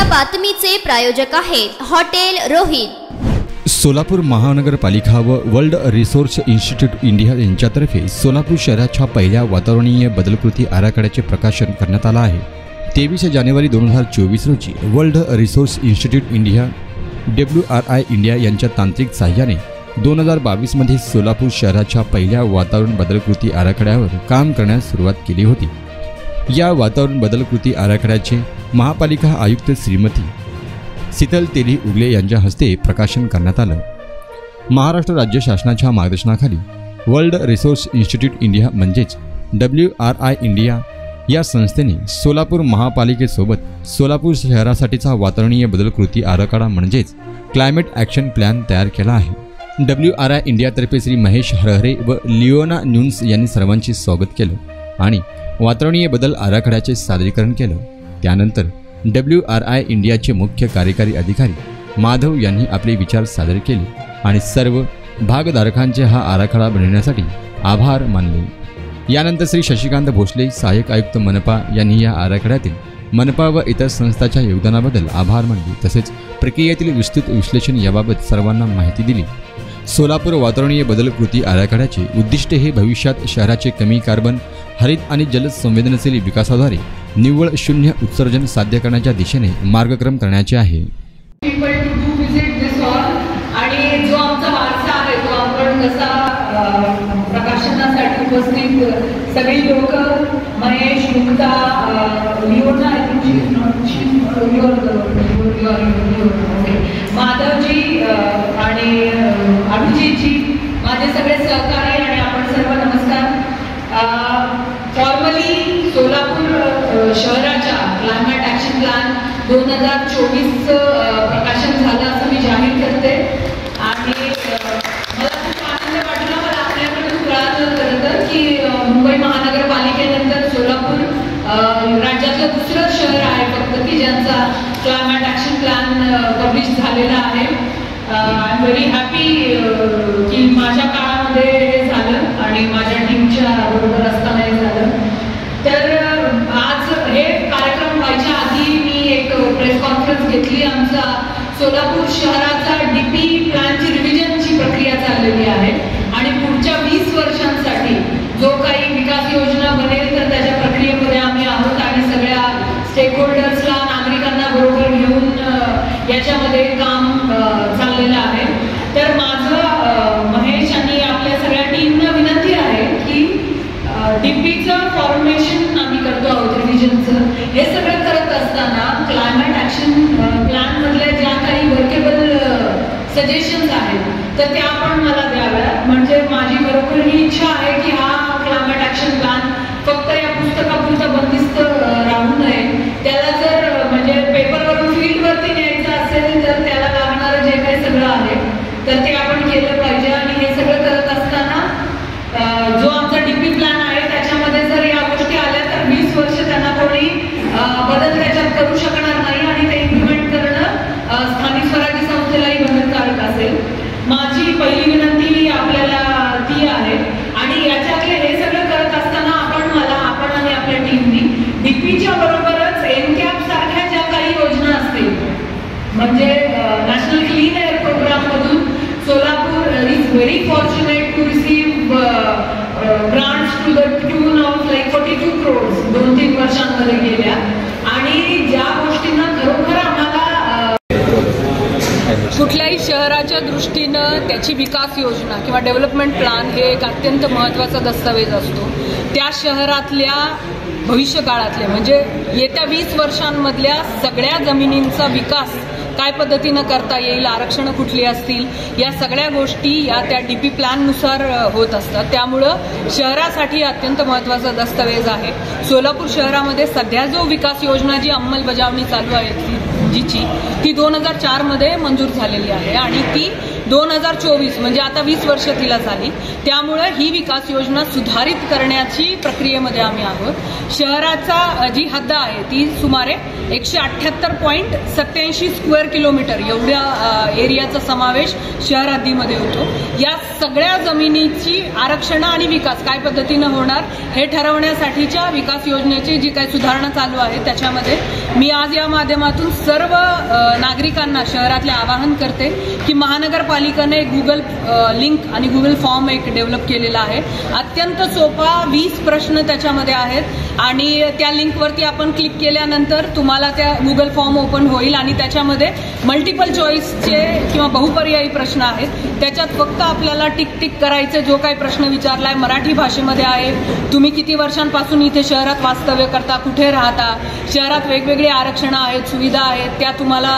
या बातमीचे प्रायोजक आहेत हॉटेल रोहित। सोलापूर महानगरपालिका व वर्ल्ड रिसोर्स इन्स्टिट्यूट इंडिया यांच्यातर्फे सोलापूर शहराच्या पहिल्या वातावरणीय बदल कृती आराखड्याचे प्रकाशन करण्यात आले आहे। 23 जानेवारी 2024 रोजी world resource institute India WRI India यांच्या तांत्रिक सहाय्याने 2022 मध्ये सोलापूर शहराच्या पहिल्या वातावरण बदल कृती आराखड्यावर काम करण्यास सुरुवात केली होती। या वातावरण बदल कृती आराखड्याचे महापालिका आयुक्त श्रीमती शीतल तेली उगले यांच्या हस्ते प्रकाशन करण्यात आलं। महाराष्ट्र राज्य शासनाच्या मार्गदर्शनाखाली वर्ल्ड रिसोर्स इन्स्टिट्यूट इंडिया म्हणजेच WRI इंडिया या संस्थेने सोलापूर महापालिकेसोबत सोलापूर शहरासाठीचा वातावरणीय बदल कृती आराखडा म्हणजेच क्लायमेट ॲक्शन प्लॅन तयार केला आहे। WRI इंडियातर्फे श्री महेश हरहरे व लिओना न्यून्स यांनी सर्वांचे स्वागत केलं आणि वातावरणीय बदल आराखड्याचे सादरीकरण केलं। त्यानंतर WRI इंडियाचे मुख्य कार्यकारी अधिकारी माधव यांनी आपले विचार सादर केले आणि सर्व भागधारकांचे हा आराखडा बनवण्यासाठी आभार मानले। यानंतर श्री शशिकांत भोसले सहाय्यक आयुक्त मनपा यांनी या आराखड्यातील मनपा व इतर संस्थांच्या योगदानाबद्दल आभार मानले, तसेच प्रक्रियेतील विस्तृत विश्लेषण याबाबत सर्वांना माहिती दिली। सोलापूर वातावरणीय बदल कृती आराखड्याचे उद्दिष्ट हे भविष्यात शहराचे कमी कार्बन, हरित आणि जल संवेदनशील विकासाद्वारे निव्वळ शून्य उत्सर्जन साध्य करण्याच्या दिशेने मार्गक्रम करण्याचे आहे। आणि जो आमचा वारसा आहे तो आपण कसा प्रकाशनासाठी उपस्थित सगळी लोक महेश, मुक्ता, लिओना, माधवजी आणि अभिजितजी, माझे सगळे सहकारी आणि आपण सर्व नमस्कार। फॉर्मली सोलापूर शहराच्या क्लायमेट ॲक्शन प्लॅन 2024 प्रकाशन झालं असं मी जाहीर करते आणि मला खूप आनंद वाटला। मला आपल्याकडून कळालं खरं तर की मुंबई महानगरपालिकेनंतर सोलापूर राज्यातलं दुसरं शहर आहे फक्त की ज्यांचा क्लायमेट ॲक्शन प्लॅन पब्लिश झालेला आहे। आय एम व्हेरी हॅपी की माझ्या काळामध्ये हे झालं आणि माझ्या टीमच्या बरोबर असताना हे झालं। तर आज हे कार्यक्रम व्हायच्या आधी मी एक प्रेस कॉन्फरन्स घेतली। आमचा सोलापूर शहराचा DP प्लॅनची रिव्हिजनची प्रक्रिया चाललेली आहे आणि पुढच्या 20 वर्षांसाठी जो काही विकास योजना बनेल तर त्याच्या प्रक्रियेमध्ये आम्ही आहोत आणि सगळ्या स्टेकहोल्डर्सला, नागरिकांना बरोबर घेऊन याच्यामध्ये काम चाललेलं आहे। तर माझं महेश आणि आपल्या सगळ्या टीमना विनंती आहे की DPचं फॉर्मेशन आम्ही करतो आहोत, रिव्हिजनचं। हे सगळं करत असताना क्लायमेट ॲक्शन प्लॅनमधल्या ज्या काही वर्केबल सजेशन्स आहेत तर त्या आपण मला द्याव्या। म्हणजे माझी बरोबर ही इच्छा आहे की हा क्लायमेट ॲक्शन प्लॅन फक्त या पुस्तकापुरता बंदिस्त राहू नये। त्याला जर म्हणजे पेपरवरून फील्डवरती न्यायचं असेल तर त्याला लागणारं जे काही सगळं आहे तर ते आपण केलं पाहिजे। आणि हे सगळं करत असताना जो आमचा DP प्लॅन आहे त्याच्यामध्ये जर या गोष्टी आल्या तर 20 वर्ष त्यांना कोणी बदल त्याच्यात करू शकणार नाही आणि ते इम्प्लिमेंट करणं स्थानिक स्वराज्य संस्थेलाही बंधनकारक असेल। माझी पहिली विनंती आपल्याला ती आहे आणि याच्यातले हे सगळं करत असताना आपण आणि आपल्या टीमनी DPच्या बरोबरच NCAP सारख्या ज्या काही योजना असतील म्हणजे नॅशनल क्लीन एअर प्रोग्राम मधून Solapur is very fortunate to receive grants to the tune of like 42 crores 2-3 वर्षांमध्ये गेल्या आणि ज्या गोष्टींना खरोखर आम्हाला कुठल्याही शहराच्या दृष्टीनं त्याची विकास योजना किंवा डेव्हलपमेंट प्लॅन हे एक अत्यंत महत्त्वाचा दस्तावेज असतो। त्या शहरातल्या भविष्यकाळातले म्हणजे येत्या 20 वर्षांमधल्या सगळ्या जमिनींचा विकास काय पद्धतीनं करता येईल, आरक्षणं कुठली असतील, या सगळ्या गोष्टी या त्या DP प्लॅननुसार होत असतात। त्यामुळं शहरासाठी अत्यंत महत्त्वाचा दस्तावेज आहे। सोलापूर शहरामध्ये सध्या जो विकास योजना जी अंमलबजावणी चालू आहे ती 2004 मध्ये मंजूर झालेली आहे आणि ती 2024 म्हणजे आता 20 वर्ष तिला झाली. त्यामुळे ही विकास योजना सुधारित करण्याची प्रक्रियेमध्ये आम्ही आहोत. शहराचा जी हद्द आहे ती सुमारे 178.87 स्क्वेअर किलोमीटर एवढ्या एरियाचा समावेश शहर हद्दीमध्ये होतो. या सगळ्या जमिनीची आरक्षण आणि विकास काय पद्धतीनं होणार हे ठरवण्यासाठीच्या विकास योजनेची जी काही सुधारणा चालू आहे त्याच्यामध्ये मी आज या माध्यमातून सर्व नागरिकांना शहरातले आवाहन करते की महानगरपालिकेने गुगल लिंक आणि गुगल फॉर्म एक डेव्हलप केलेला आहे. अत्यंत सोपा 20 प्रश्न त्याच्यामध्ये आहेत आणि त्या लिंकवरती आपण क्लिक केल्यानंतर तुम्हाला त्या गुगल फॉर्म ओपन होईल आणि त्याच्यामध्ये मल्टिपल चॉईसचे किंवा बहुपर्यायी प्रश्न आहेत. त्याच्यात फक्त आपल्याला टिक टिक करायचे. जो काही प्रश्न विचारलाय मराठी भाषेमध्ये आहे. तुम्ही किती वर्षांपासून इथे शहरात वास्तव्य करता, कुठे राहता, शहरात वेगवेगळे आरक्षणं आहेत, सुविधा आहेत, त्या तुम्हाला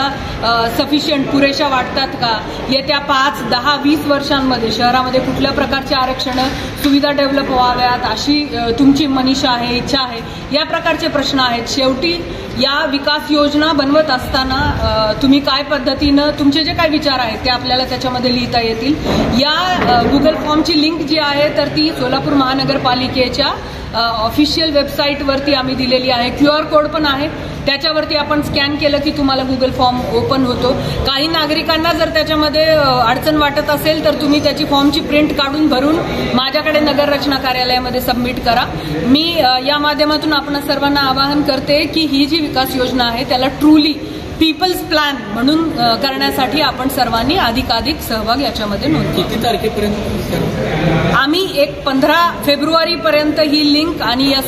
सफिशियंट पुरेशा वाटतात का, येत्या 5, 10, 20 वर्षांमध्ये शहरामध्ये कुठल्या प्रकारचे आरक्षणं सुविधा डेव्हलप व्हाव्यात अशी तुमची मनीषा आहे, इच्छा आहे, या प्रकारचे प्रश्न आहेत. शेवटी या विकास योजना बनवत असताना तुम्ही काय पद्धतीनं तुमचे जे काही विचार आहेत ते आपल्याला त्याच्यामध्ये लिहिता येतील. या गुगल फॉर्मची लिंक जी आहे तर ती सोलापूर महानगरपालिकेच्या ऑफिशियल वेबसाईटवरती आम्ही दिलेली आहे. QR कोड पण आहे. त्याच्यावरती आपण स्कॅन केलं की तुम्हाला गुगल फॉर्म ओपन होतो. काही नागरिकांना जर त्याच्यामध्ये अडचण वाटत असेल तर तुम्ही त्याची फॉर्मची प्रिंट काढून भरून माझ्याकडे नगर रचना कार्यालयामध्ये सबमिट करा. मी या माध्यमातून आपण सर्वांना आवाहन करते की ही जी विकास योजना आहे त्याला ट्रूली पीपल्स प्लॅन म्हणून करण्यासाठी आपण सर्वांनी अधिकाधिक सहभाग याच्यामध्ये नोंदवू. किती तारखेपर्यंत? आम्ही 15 फेब्रुवारीपर्यंत ही लिंक आणि या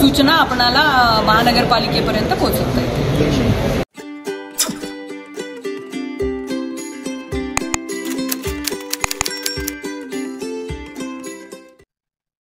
सूचना आपणाला महानगरपालिकेपर्यंत पोहोचवता येतील.